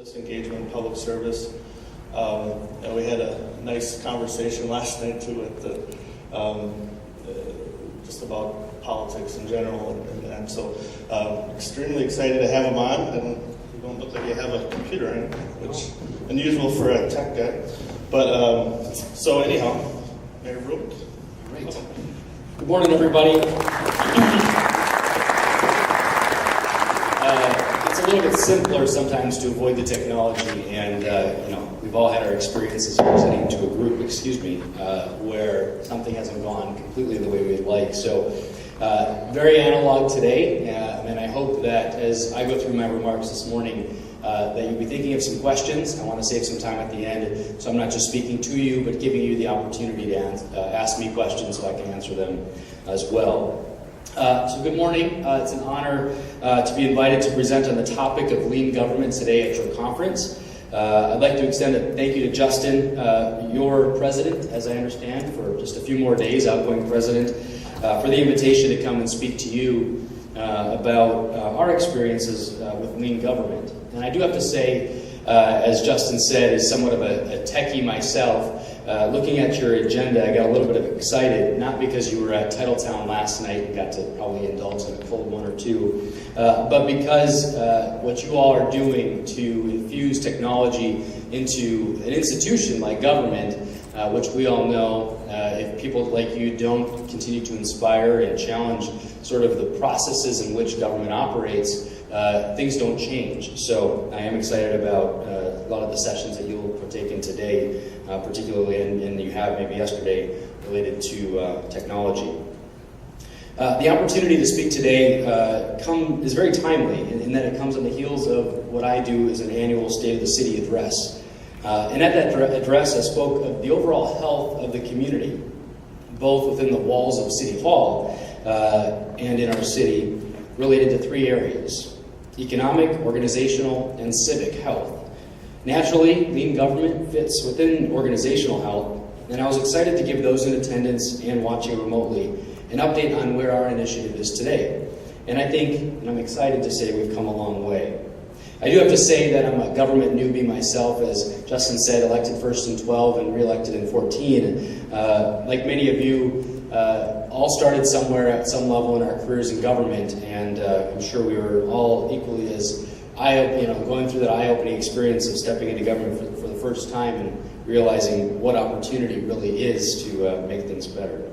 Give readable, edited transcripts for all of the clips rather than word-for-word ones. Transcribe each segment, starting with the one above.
civics engagement, public service. And we had a nice conversation last night too at just about politics in general, and so extremely excited to have him on. And you don't look like you have a computer, which unusual for a tech guy. But so anyhow, Mayor Vruwink. Great. Good morning, everybody. It's a little bit simpler sometimes to avoid the technology, and we've all had our experiences presenting to a group, where something hasn't gone completely the way we'd like. So very analog today, and I hope that as I go through my remarks this morning, that you'll be thinking of some questions. I want to save some time at the end, so I'm not just speaking to you, but giving you the opportunity to ask me questions so I can answer them as well. So good morning. It's an honor to be invited to present on the topic of lean government today at your conference. I'd like to extend a thank you to Justin, your president, as I understand, for just a few more days, outgoing president, for the invitation to come and speak to you about our experiences with lean government. And I do have to say, as Justin said, as somewhat of a techie myself, looking at your agenda, I got a little bit excited, not because you were at Titletown last night and got to probably indulge in a cold one or two, but because what you all are doing to infuse technology into an institution like government, which we all know, if people like you don't continue to inspire and challenge sort of the processes in which government operates, things don't change. So I am excited about a lot of the sessions that you'll partake in today, particularly and you have maybe yesterday, related to technology. The opportunity to speak today is very timely in that it comes on the heels of what I do as an annual State of the City address. And at that address, I spoke of the overall health of the community, both within the walls of City Hall and in our city, related to three areas: economic, organizational, and civic health. Naturally, lean government fits within organizational health, and I was excited to give those in attendance and watching remotely an update on where our initiative is today. And I think, and I'm excited to say, we've come a long way. I do have to say that I'm a government newbie myself, as Justin said, elected first in 12 and re-elected in 14. Like many of you, all started somewhere at some level in our careers in government, and I'm sure we were all equally as going through that eye-opening experience of stepping into government for the first time and realizing what opportunity really is to make things better.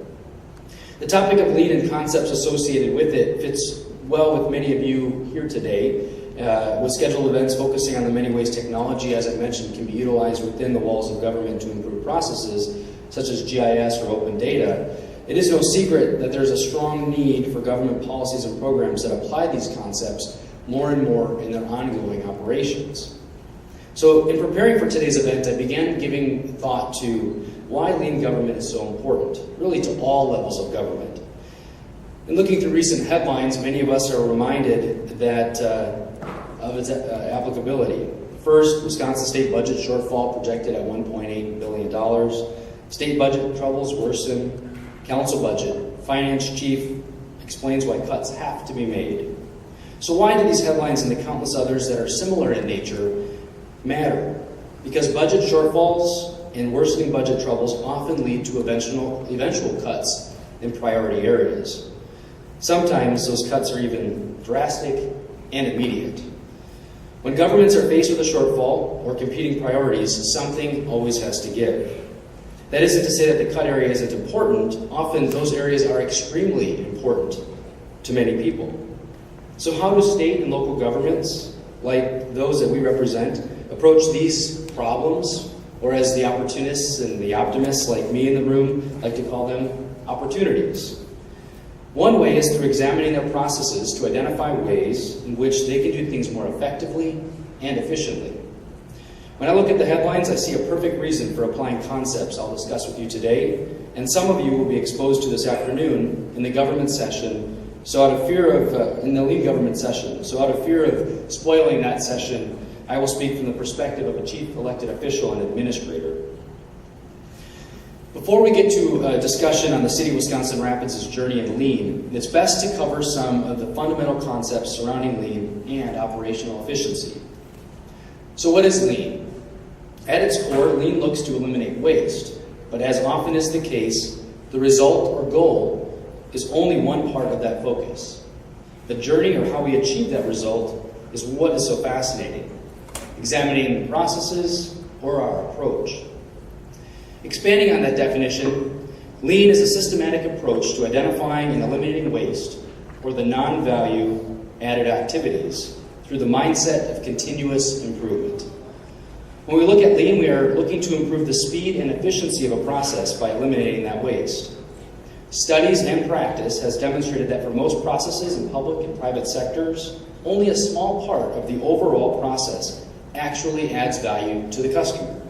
The topic of lean and concepts associated with it fits well with many of you here today, with scheduled events focusing on the many ways technology, as I mentioned, can be utilized within the walls of government to improve processes, such as GIS or open data. It is no secret that there's a strong need for government policies and programs that apply these concepts more and more in their ongoing operations. So in preparing for today's event, I began giving thought to why lean government is so important, really to all levels of government. In looking through recent headlines, many of us are reminded that of its applicability. First, Wisconsin state budget shortfall projected at $1.8 billion. State budget troubles worsen. Council budget. Finance chief explains why cuts have to be made. So why do these headlines and the countless others that are similar in nature matter? Because budget shortfalls and worsening budget troubles often lead to eventual cuts in priority areas. Sometimes those cuts are even drastic and immediate. When governments are faced with a shortfall or competing priorities, something always has to give. That isn't to say that the cut area isn't important. Often those areas are extremely important to many people. So how do state and local governments, like those that we represent, approach these problems, or as the opportunists and the optimists like me in the room like to call them, opportunities? One way is through examining their processes to identify ways in which they can do things more effectively and efficiently. When I look at the headlines, I see a perfect reason for applying concepts I'll discuss with you today, and some of you will be exposed to this afternoon in the government session, in the lean government session. So out of fear of spoiling that session, I will speak from the perspective of a chief elected official and administrator. Before we get to a discussion on the City of Wisconsin Rapids' journey in lean, it's best to cover some of the fundamental concepts surrounding lean and operational efficiency. So what is lean? At its core, lean looks to eliminate waste, but as often is the case, the result or goal is only one part of that focus. The journey or how we achieve that result is what is so fascinating, examining the processes or our approach. Expanding on that definition, lean is a systematic approach to identifying and eliminating waste or the non-value added activities through the mindset of continuous improvement. When we look at lean, we are looking to improve the speed and efficiency of a process by eliminating that waste. Studies and practice has demonstrated that for most processes in public and private sectors, only a small part of the overall process actually adds value to the customer.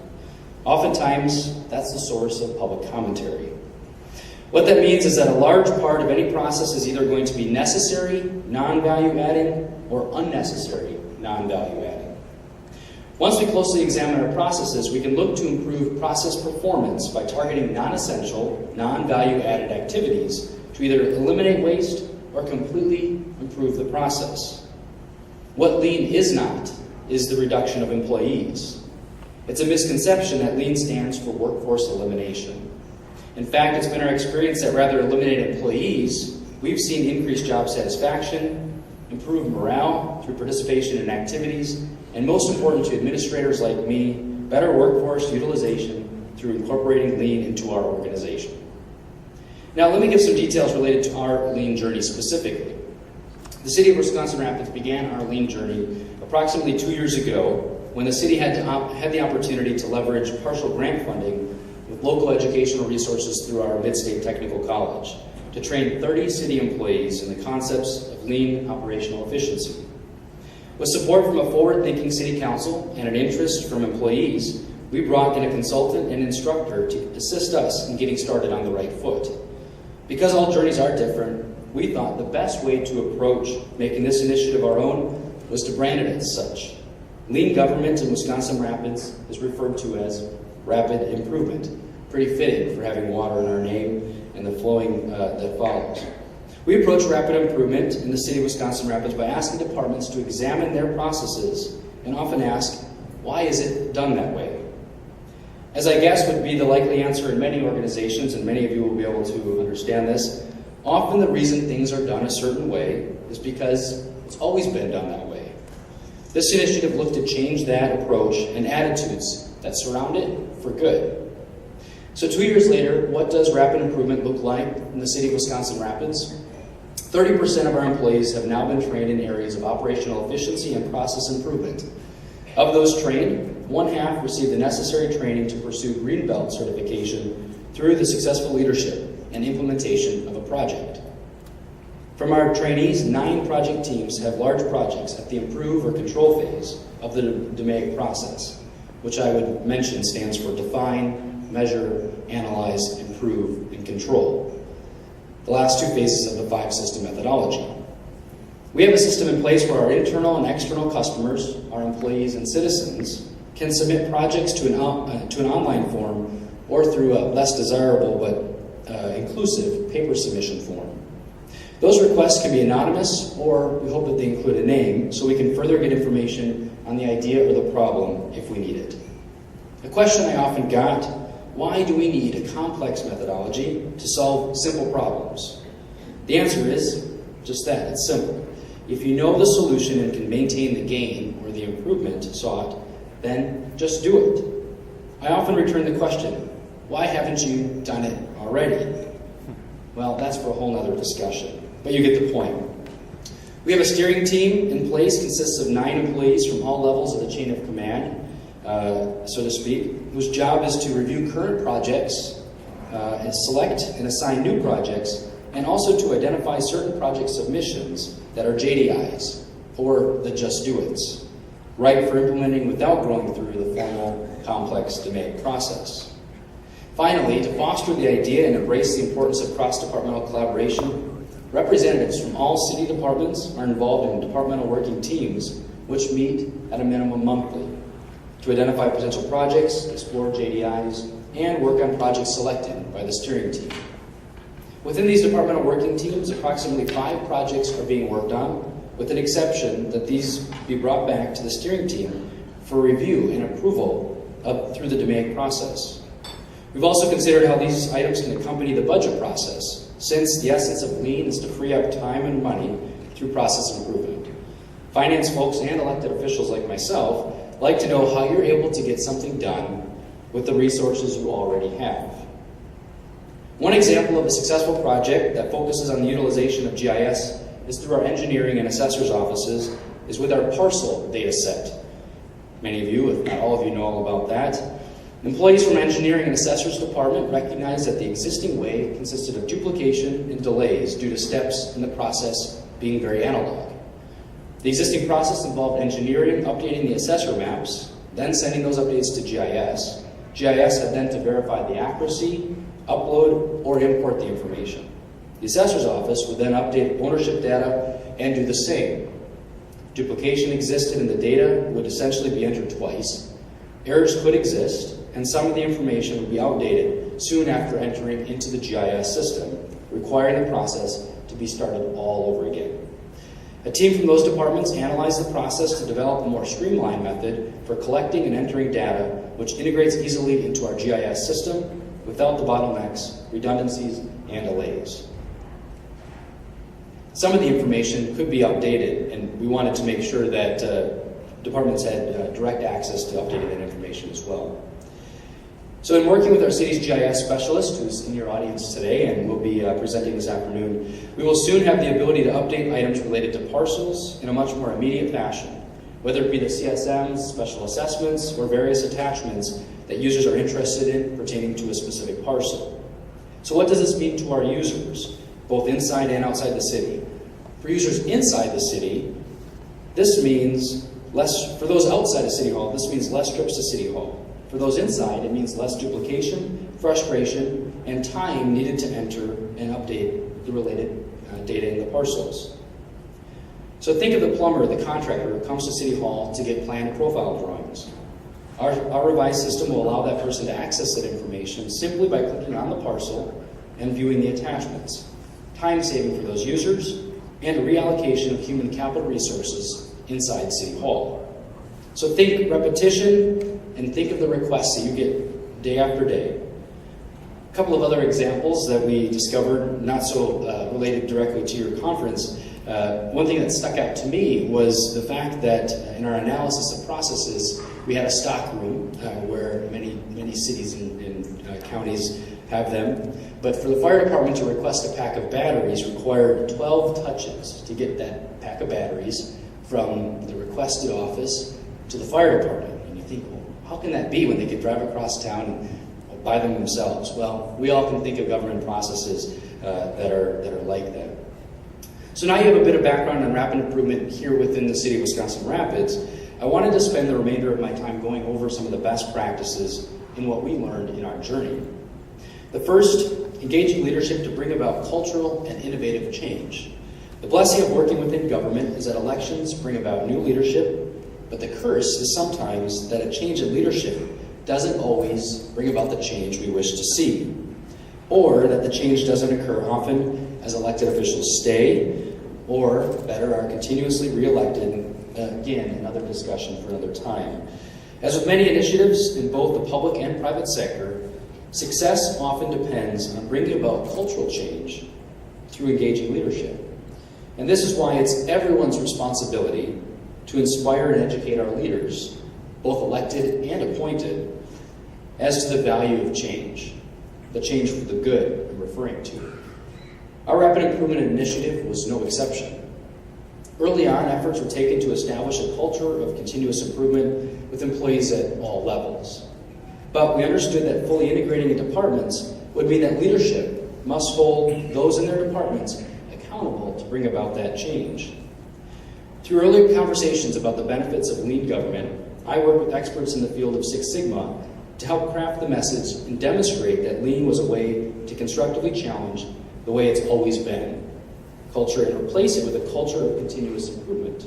Oftentimes, that's the source of public commentary. What that means is that a large part of any process is either going to be necessary, non-value adding, or unnecessary, non-value adding. Once we closely examine our processes, we can look to improve process performance by targeting non-essential, non-value added activities to either eliminate waste or completely improve the process. What lean is not is the reduction of employees. It's a misconception that lean stands for workforce elimination. In fact, it's been our experience that rather eliminate employees, we've seen increased job satisfaction, improved morale through participation in activities, and most important to administrators like me, better workforce utilization through incorporating lean into our organization. Now, let me give some details related to our lean journey specifically. The City of Wisconsin Rapids began our lean journey approximately 2 years ago when the city had the opportunity to leverage partial grant funding with local educational resources through our Mid-State Technical College to train 30 city employees in the concepts of lean operational efficiency. With support from a forward-thinking city council and an interest from employees, we brought in a consultant and instructor to assist us in getting started on the right foot. Because all journeys are different, we thought the best way to approach making this initiative our own was to brand it as such. Lean government in Wisconsin Rapids is referred to as rapid improvement. Pretty fitting for having water in our name and the flowing that follows. We approach rapid improvement in the city of Wisconsin Rapids by asking departments to examine their processes and often ask, why is it done that way? As I guess would be the likely answer in many organizations, and many of you will be able to understand this, often the reason things are done a certain way is because it's always been done that way. This initiative looked to change that approach and attitudes that surround it for good. So 2 years later, what does rapid improvement look like in the city of Wisconsin Rapids? 30% of our employees have now been trained in areas of operational efficiency and process improvement. Of those trained, 1/2 received the necessary training to pursue Green Belt certification through the successful leadership and implementation of a project. From our trainees, 9 project teams have large projects at the improve or control phase of the DMAIC process, which I would mention stands for define, measure, analyze, improve, and control. The last 2 phases of the 5-system methodology. We have a system in place where our internal and external customers, our employees and citizens, can submit projects to an online form or through a less desirable but inclusive paper submission form. Those requests can be anonymous, or we hope that they include a name so we can further get information on the idea or the problem if we need it. A question I often got: why do we need a complex methodology to solve simple problems? The answer is just that, it's simple. If you know the solution and can maintain the gain or the improvement sought, then just do it. I often return the question, why haven't you done it already? Well, that's for a whole nother discussion, but you get the point. We have a steering team in place, consists of 9 employees from all levels of the chain of command, so to speak, whose job is to review current projects, and select and assign new projects, and also to identify certain project submissions that are JDIs, or the just do it's, right for implementing without going through the formal, complex DMAIC process. Finally, to foster the idea and embrace the importance of cross-departmental collaboration, representatives from all city departments are involved in departmental working teams, which meet at a minimum monthly, to identify potential projects, explore JDIs, and work on projects selected by the steering team. Within these departmental working teams, approximately 5 projects are being worked on, with an exception that these be brought back to the steering team for review and approval through the demand process. We've also considered how these items can accompany the budget process, since the essence of lean is to free up time and money through process improvement. Finance folks and elected officials like myself like to know how you're able to get something done with the resources you already have. One example of a successful project that focuses on the utilization of GIS is through our engineering and assessor's offices, is with our parcel data set. Many of you, if not all of you, know all about that. Employees from engineering and assessor's department recognize that the existing way consisted of duplication and delays due to steps in the process being very analog. The existing process involved engineering, updating the assessor maps, then sending those updates to GIS. GIS had then to verify the accuracy, upload, or import the information. The assessor's office would then update ownership data and do the same. Duplication existed and the data would essentially be entered twice. Errors could exist, and some of the information would be outdated soon after entering into the GIS system, requiring the process to be started all over again. A team from those departments analyzed the process to develop a more streamlined method for collecting and entering data, which integrates easily into our GIS system without the bottlenecks, redundancies, and delays. Some of the information could be updated, and we wanted to make sure that departments had direct access to updating that information as well. So in working with our city's GIS specialist, who's in your audience today and will be presenting this afternoon, we will soon have the ability to update items related to parcels in a much more immediate fashion, whether it be the CSMs, special assessments, or various attachments that users are interested in pertaining to a specific parcel. So what does this mean to our users, both inside and outside the city? For users inside the city, this means for those outside of City Hall, this means less trips to City Hall. For those inside, it means less duplication, frustration, and time needed to enter and update the related data in the parcels. So think of the plumber or the contractor who comes to City Hall to get plan profile drawings. Our revised system will allow that person to access that information simply by clicking on the parcel and viewing the attachments. Time saving for those users and a reallocation of human capital resources inside City Hall. So think repetition and think of the requests that you get day after day. A couple of other examples that we discovered, not so related directly to your conference. One thing that stuck out to me was the fact that in our analysis of processes, we had a stock room where many cities and counties have them. But for the fire department to request a pack of batteries required 12 touches to get that pack of batteries from the requested office to the fire department. And you think, well, how can that be when they could drive across town and buy them themselves? Well, we all can think of government processes that are like that. So now you have a bit of background on rapid improvement here within the city of Wisconsin Rapids. I wanted to spend the remainder of my time going over some of the best practices in what we learned in our journey. The first, engaging leadership to bring about cultural and innovative change. The blessing of working within government is that elections bring about new leadership, but the curse is sometimes that a change in leadership doesn't always bring about the change we wish to see, or that the change doesn't occur often as elected officials stay, or better, are continuously reelected. Again, another discussion for another time. As with many initiatives in both the public and private sector, success often depends on bringing about cultural change through engaging leadership. And this is why it's everyone's responsibility to inspire and educate our leaders, both elected and appointed, as to the value of change, the change for the good I'm referring to. Our Rapid Improvement Initiative was no exception. Early on, efforts were taken to establish a culture of continuous improvement with employees at all levels. But we understood that fully integrating the departments would mean that leadership must hold those in their departments accountable to bring about that change. Through early conversations about the benefits of lean government, I worked with experts in the field of Six Sigma to help craft the message and demonstrate that lean was a way to constructively challenge the way it's always been culture and replace it with a culture of continuous improvement.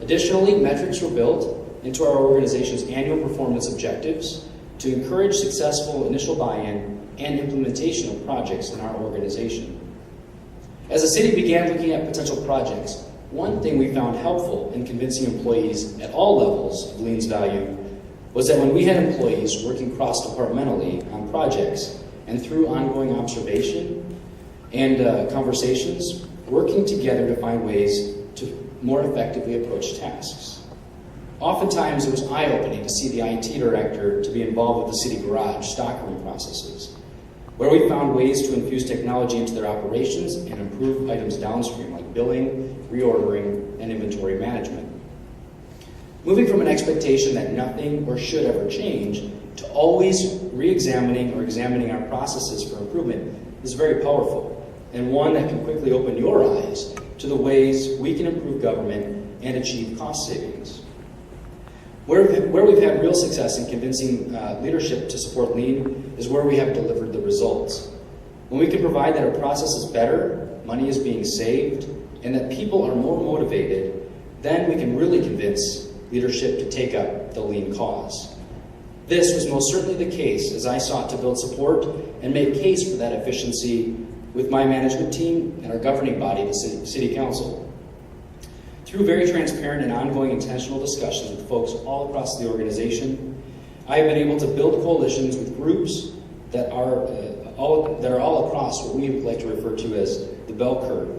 Additionally, metrics were built into our organization's annual performance objectives to encourage successful initial buy-in and implementation of projects in our organization. As the city began looking at potential projects, one thing we found helpful in convincing employees at all levels of Lean's value was that when we had employees working cross-departmentally on projects and through ongoing observation and conversations, working together to find ways to more effectively approach tasks. Oftentimes, it was eye-opening to see the IT director to be involved with the city garage stockroom processes, where we found ways to infuse technology into their operations and improve items downstream, like billing, reordering, and inventory management. Moving from an expectation that nothing or should ever change to always re-examining or examining our processes for improvement is very powerful, and one that can quickly open your eyes to the ways we can improve government and achieve cost savings. Where we've had real success in convincing leadership to support Lean is where we have delivered the results. When we can provide that our process is better, money is being saved, and that people are more motivated, then we can really convince leadership to take up the Lean cause. This was most certainly the case as I sought to build support and make case for that efficiency with my management team and our governing body, the City Council. Through very transparent and ongoing intentional discussions with folks all across the organization, I have been able to build coalitions with groups that are all across what we like to refer to as the bell curve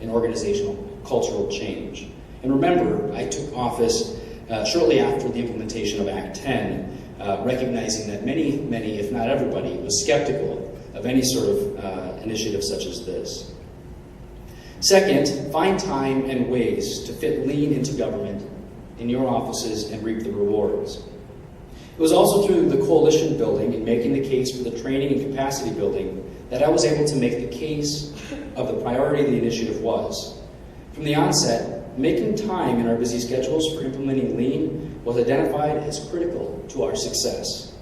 in organizational cultural change. And remember, I took office shortly after the implementation of Act 10, recognizing that many, if not everybody, was skeptical of any sort of initiative such as this. Second, find time and ways to fit Lean into government in your offices and reap the rewards. It was also through the coalition building and making the case for the training and capacity building that I was able to make the case of the priority the initiative was. From the onset, making time in our busy schedules for implementing Lean was identified as critical to our success.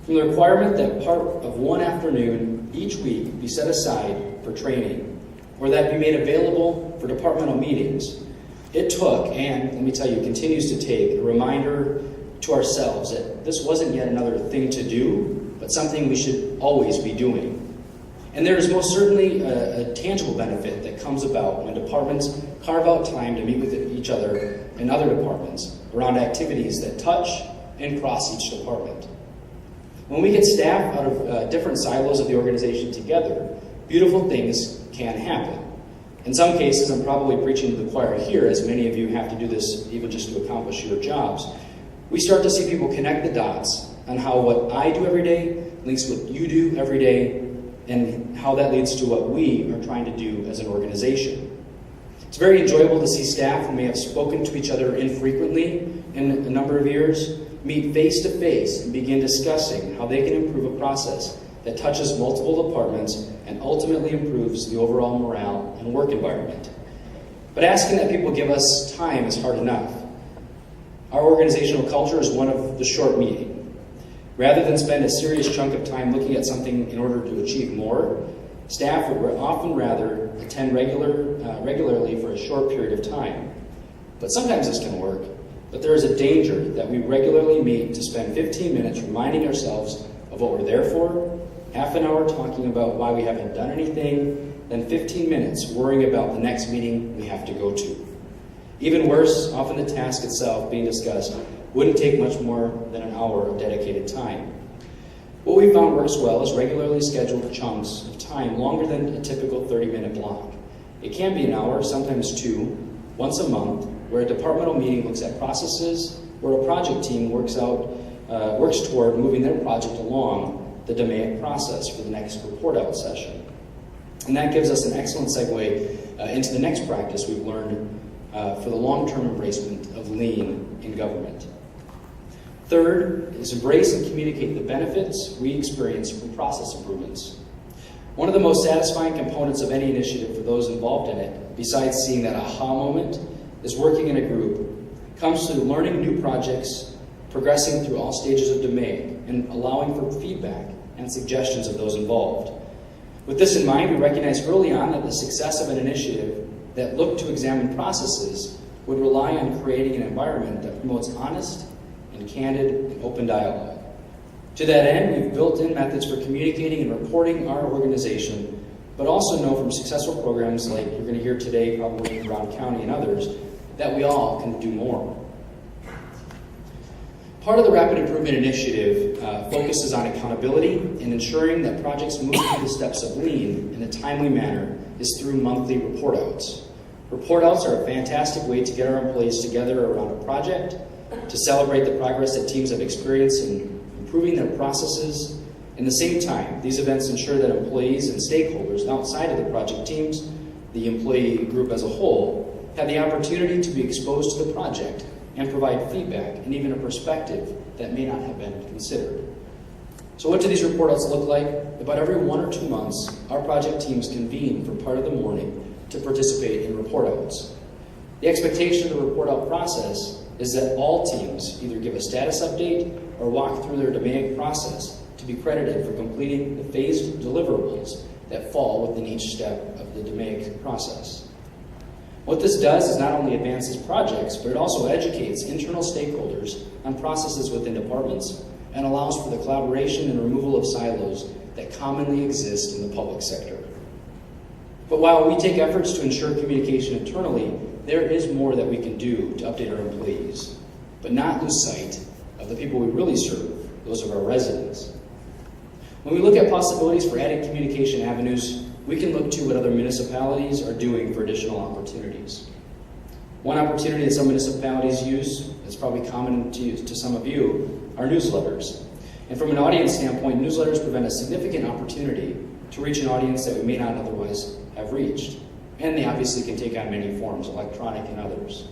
From the requirement that part of one afternoon each week be set aside for training, or that be made available for departmental meetings, it took, and let me tell you, continues to take, a reminder to ourselves that this wasn't yet another thing to do, but something we should always be doing. And there is most certainly a tangible benefit that comes about when departments carve out time to meet with each other and other departments around activities that touch and cross each department. When we get staff out of different silos of the organization together, beautiful things can happen. In some cases, I'm probably preaching to the choir here, as many of you have to do this even just to accomplish your jobs. We start to see people connect the dots on how what I do every day links to what you do every day, and how that leads to what we are trying to do as an organization. It's very enjoyable to see staff who may have spoken to each other infrequently in a number of years meet face to face and begin discussing how they can improve a process that touches multiple departments and ultimately improves the overall morale and work environment. But asking that people give us time is hard enough. Our organizational culture is one of the short meeting. Rather than spend a serious chunk of time looking at something in order to achieve more, staff would often rather attend regularly for a short period of time. But sometimes this can work, but there is a danger that we regularly meet to spend 15 minutes reminding ourselves of what we're there for, half an hour talking about why we haven't done anything, then 15 minutes worrying about the next meeting we have to go to. Even worse, often the task itself being discussed wouldn't take much more than an hour of dedicated time. What we found works well is regularly scheduled chunks of time longer than a typical 30-minute block. It can be an hour, sometimes two, once a month, where a departmental meeting looks at processes, where a project team works toward moving their project along the DMAIC process for the next report out session. And that gives us an excellent segue into the next practice we've learned for the long-term embracement of Lean in government. Third is embrace and communicate the benefits we experience from process improvements. One of the most satisfying components of any initiative for those involved in it, besides seeing that aha moment, is working in a group. It comes through learning new projects, progressing through all stages of DMAIC, and allowing for feedback and suggestions of those involved. With this in mind, we recognized early on that the success of an initiative that looked to examine processes would rely on creating an environment that promotes honest and candid and open dialogue. To that end, we've built in methods for communicating and reporting our organization but also know from successful programs like you're going to hear today, probably in Brown County and others, that we all can do more. Part of the Rapid Improvement Initiative focuses on accountability and ensuring that projects move through the steps of lean in a timely manner is through monthly report outs. Report outs are a fantastic way to get our employees together around a project, to celebrate the progress that teams have experienced in improving their processes. At the same time, these events ensure that employees and stakeholders outside of the project teams, the employee group as a whole, have the opportunity to be exposed to the project and provide feedback and even a perspective that may not have been considered. So what do these report outs look like? About every 1 or 2 months, our project teams convene for part of the morning to participate in report outs. The expectation of the report out process is that all teams either give a status update or walk through their DMAIC process to be credited for completing the phased deliverables that fall within each step of the DMAIC process. What this does is not only advances projects, but it also educates internal stakeholders on processes within departments and allows for the collaboration and removal of silos that commonly exist in the public sector. But while we take efforts to ensure communication internally, there is more that we can do to update our employees, but not lose sight of the people we really serve, those of our residents. When we look at possibilities for added communication avenues, we can look to what other municipalities are doing for additional opportunities. One opportunity that some municipalities use, that's probably common to some of you, are newsletters. And from an audience standpoint, newsletters present a significant opportunity to reach an audience that we may not otherwise have reached. And they obviously can take on many forms, electronic and others.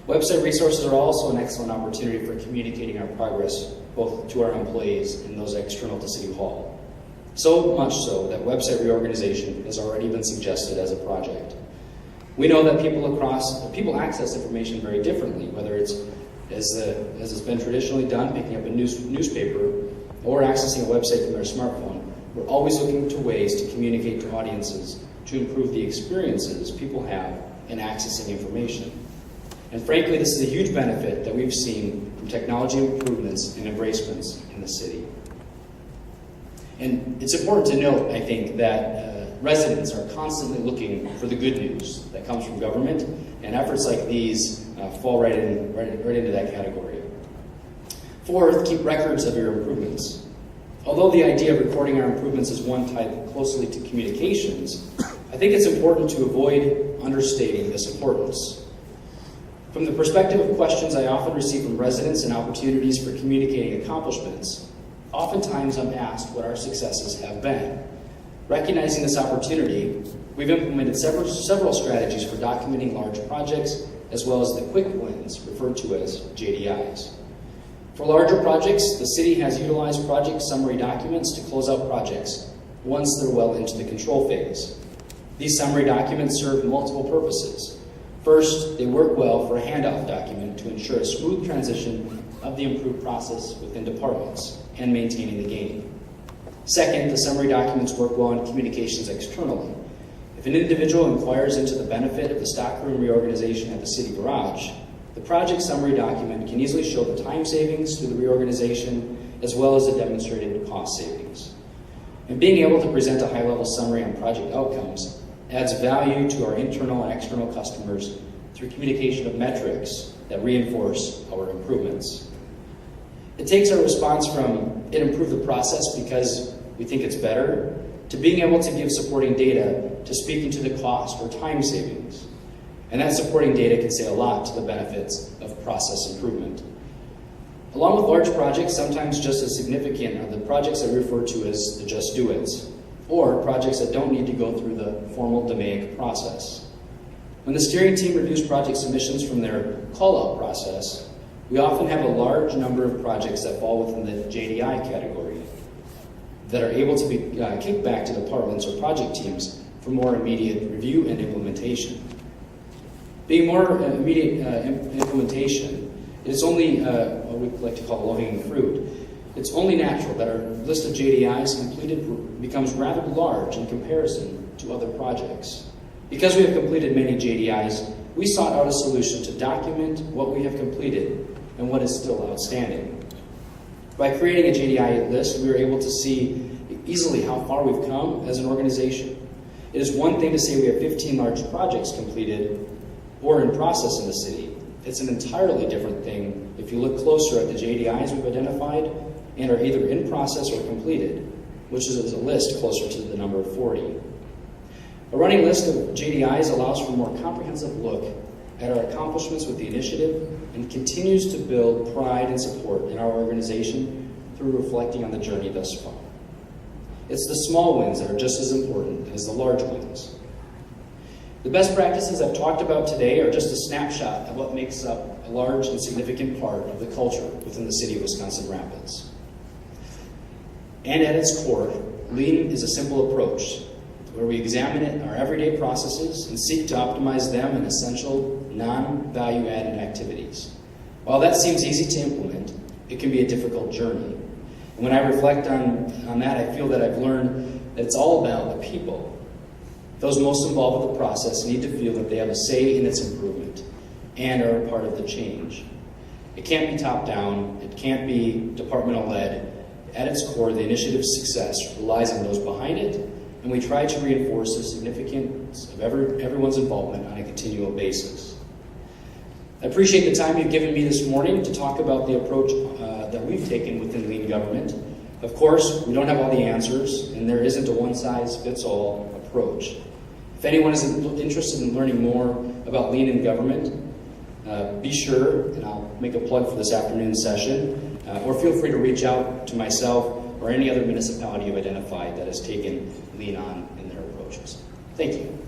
Website resources are also an excellent opportunity for communicating our progress, both to our employees and those external to City Hall. So much so that website reorganization has already been suggested as a project. We know that people access information very differently, whether it's as it's been traditionally done, picking up a newspaper or accessing a website from their smartphone. We're always looking to ways to communicate to audiences to improve the experiences people have in accessing information. And frankly, this is a huge benefit that we've seen from technology improvements and embracements in the city. And it's important to note, I think, that residents are constantly looking for the good news that comes from government, and efforts like these fall right into that category. Fourth, keep records of your improvements. Although the idea of recording our improvements is one tied closely to communications, I think it's important to avoid understating this importance. From the perspective of questions I often receive from residents and opportunities for communicating accomplishments, oftentimes I'm asked what our successes have been. Recognizing this opportunity, we've implemented several strategies for documenting large projects, as well as the quick wins, referred to as JDIs. For larger projects, the city has utilized project summary documents to close out projects once they're well into the control phase. These summary documents serve multiple purposes. First, they work well for a handoff document to ensure a smooth transition of the improved process within departments and maintaining the gain. Second, the summary documents work well in communications externally. If an individual inquires into the benefit of the stockroom reorganization at the city garage, the project summary document can easily show the time savings through the reorganization as well as the demonstrated cost savings. And being able to present a high-level summary on project outcomes adds value to our internal and external customers through communication of metrics that reinforce our improvements. It takes our response from it improved the process because we think it's better, to being able to give supporting data to speaking to the cost or time savings. And that supporting data can say a lot to the benefits of process improvement. Along with large projects, sometimes just as significant are the projects that we refer to as the just do it's, or projects that don't need to go through the formal DMAIC process. When the steering team reviews project submissions from their call-out process, we often have a large number of projects that fall within the JDI category that are able to be kicked back to departments or project teams for more immediate review and implementation. Being more immediate implementation, it is only what we like to call low-hanging fruit. It's only natural that our list of JDIs completed becomes rather large in comparison to other projects. Because we have completed many JDIs, we sought out a solution to document what we have completed and what is still outstanding. By creating a JDI list, we were able to see easily how far we've come as an organization, It is one thing to say we have 15 large projects completed or in process in the city. It's an entirely different thing if you look closer at the JDIs we've identified and are either in process or completed, which is a list closer to the number 40. A running list of JDIs allows for a more comprehensive look at our accomplishments with the initiative and continues to build pride and support in our organization through reflecting on the journey thus far. It's the small wins that are just as important as the large wins. The best practices I've talked about today are just a snapshot of what makes up a large and significant part of the culture within the city of Wisconsin Rapids. And at its core, Lean is a simple approach where we examine our everyday processes and seek to optimize them in essential, non-value-added activities. While that seems easy to implement, it can be a difficult journey. And when I reflect on that, I feel that I've learned that it's all about the people. Those most involved with the process need to feel that they have a say in its improvement and are a part of the change. It can't be top-down. It can't be departmental-led. At its core, the initiative's success relies on those behind it, and we try to reinforce the significance of everyone's involvement on a continual basis. I appreciate the time you've given me this morning to talk about the approach that we've taken within Lean government. Of course, we don't have all the answers, and there isn't a one-size-fits-all approach. If anyone is interested in learning more about Lean in government, be sure, and I'll make a plug for this afternoon's session, or feel free to reach out to myself or any other municipality you've identified that has taken Lean on in their approaches. Thank you.